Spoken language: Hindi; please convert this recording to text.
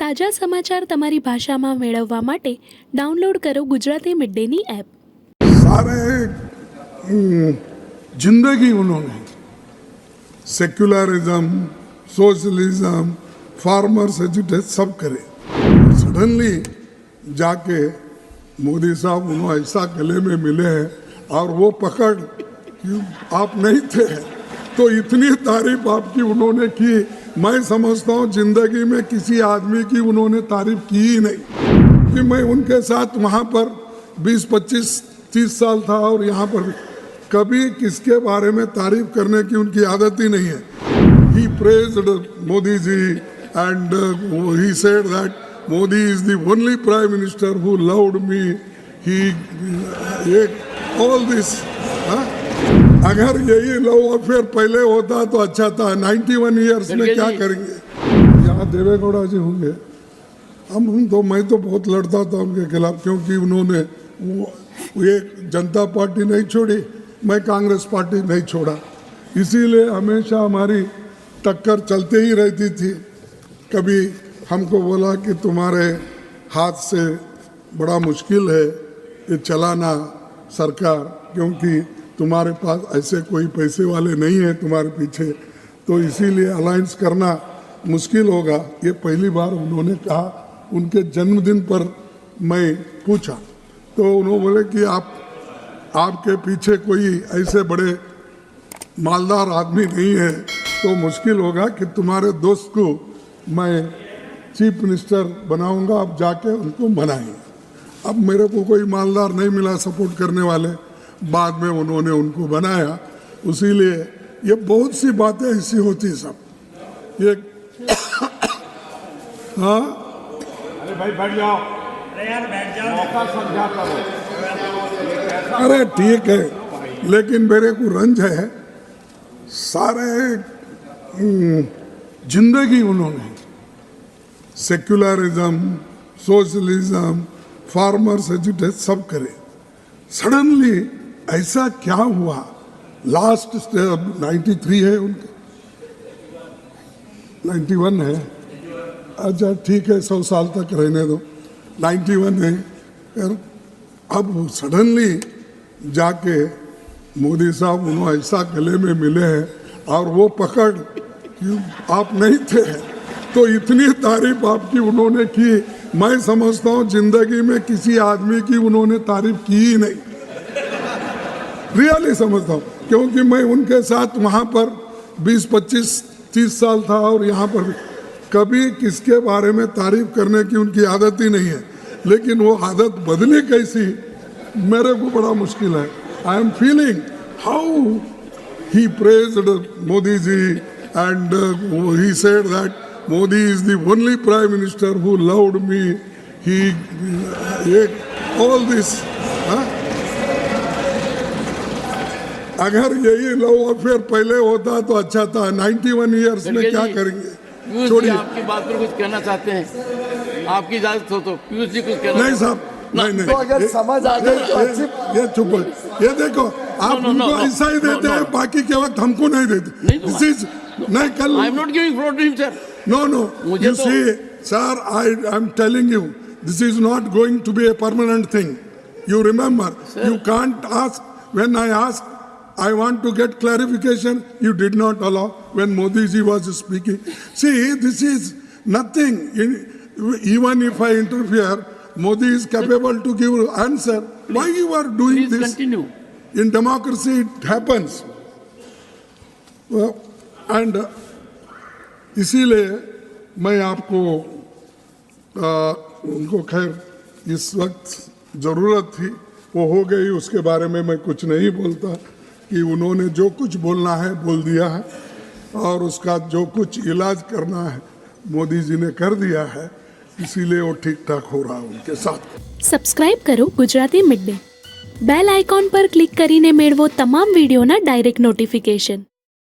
તાજા સમાચાર તમારી ભાષામાં મેળવવા માટે ડાઉનલોડ કરો ગુજરાતી મિડ ડેની એપ। सारे जिंदगी उन्होंने सेक्युलरिज्म, सोशलिज्म, फार्मर्स एजुटेशन सब करे। सडनली जाके मोदी साहब उन्होंने ऐसा गले में मिले हैं और वो पकड़ कि आप नहीं थे, तो इतनी तारीफ आपकी उन्होंने की। मैं समझता हूँ जिंदगी में किसी आदमी की उन्होंने तारीफ की ही नहीं, कि मैं उनके साथ वहाँ पर 20, 25, 30 साल था और यहाँ पर कभी किसके बारे में तारीफ करने की उनकी आदत ही नहीं है। He praised Modi ji and he said that Modi is the only prime minister who loved me. He all this. अगर यही लव अफेयर पहले होता तो अच्छा था। 91 ईयर्स में क्या करेंगे? यहाँ देवेगौड़ा जी होंगे। मैं तो बहुत लड़ता था उनके खिलाफ, क्योंकि उन्होंने ये जनता पार्टी नहीं छोड़ी, मैं कांग्रेस पार्टी नहीं छोड़ा, इसीलिए हमेशा हमारी टक्कर चलते ही रहती थी। कभी हमको बोला कि तुम्हारे हाथ से बड़ा मुश्किल है ये चलाना सरकार, क्योंकि तुम्हारे पास ऐसे कोई पैसे वाले नहीं है तुम्हारे पीछे, तो इसीलिए अलायंस करना मुश्किल होगा। ये पहली बार उन्होंने कहा। उनके जन्मदिन पर मैं पूछा तो उन्होंने बोले कि आपके पीछे कोई ऐसे बड़े मालदार आदमी नहीं है, तो मुश्किल होगा कि तुम्हारे दोस्त को मैं चीफ मिनिस्टर बनाऊंगा, आप जाके उनको बनाएंगे। अब मेरे को कोई मालदार नहीं मिला सपोर्ट करने वाले, बाद में उन्होंने उनको बनाया। इसीलिए ये बहुत सी बातें ऐसी होती सब ये हाँ। अरे भाई बैठ जाओ, अरे यार बैठ जाओ, मौका समझा करो। अरे ठीक है, लेकिन मेरे को रंज है। सारे जिंदगी उन्होंने सेक्युलरिज्म, सोशलिज्म, फार्मर्स एजुटेशन सब करे। सडनली ऐसा क्या हुआ? लास्ट 93 है उनके, 91 है। अच्छा ठीक है, 100 साल तक रहने दो। 91 है। अब सडनली जाके मोदी साहब उन्होंने ऐसा गले में मिले हैं और वो पकड़ कि आप नहीं थे, तो इतनी तारीफ आपकी उन्होंने की। मैं समझता हूँ जिंदगी में किसी आदमी की उन्होंने तारीफ की ही नहीं, रियली समझता हूँ, क्योंकि मैं उनके साथ वहाँ पर 20, 25, 30 साल था और यहाँ पर कभी किसके बारे में तारीफ करने की उनकी आदत ही नहीं है। लेकिन वो आदत बदली कैसी, मेरे को बड़ा मुश्किल है। I am feeling how he praised Modi ji and he said that Modi is the only prime minister who loved me. He all this. अगर यही लव अफेयर पहले होता तो अच्छा था। 91 ईयर्स में क्या करेंगे? छोड़िए, आपकी बात पर कुछ कहना चाहते हैं, आपकी इजाजत हो तो पीयूष जी कुछ कहना। नहीं साहब, नहीं तो अगर समझ आ जाए तो ये चुप। ये देखो, आप उनको ऐसा ही देते हैं, बाकी के वक्त हमको नहीं देते। दिस इज नहीं कल। I am not giving floor to him sir. No, you see, sir, I'm telling you, this is not going to be a permanent thing. You remember, sir, you can't ask. When I asked, I want to get clarification, you did not allow when Modi ji was speaking. See, this is nothing. Even if I interfere, Modi is capable to give answer. Please, why you are doing this? Continue. In democracy, it happens. Well, and इसीलिए मैं आपको उनको खैर इस वक्त ज़रूरत थी, वो हो गई, उसके बारे में मैं कुछ नहीं बोलता। कि उन्होंने जो कुछ बोलना है बोल दिया है और उसका जो कुछ इलाज करना है मोदी जी ने कर दिया है, इसीलिए वो ठीक ठाक हो रहा है उनके साथ। સબસ્ક્રાઇબ કરો Gujarati mid day. Bell icon પર ક્લિક કરીને મેળવો તમામ વિડીયોના ડાયરેક્ટ નોટિફિકેશન।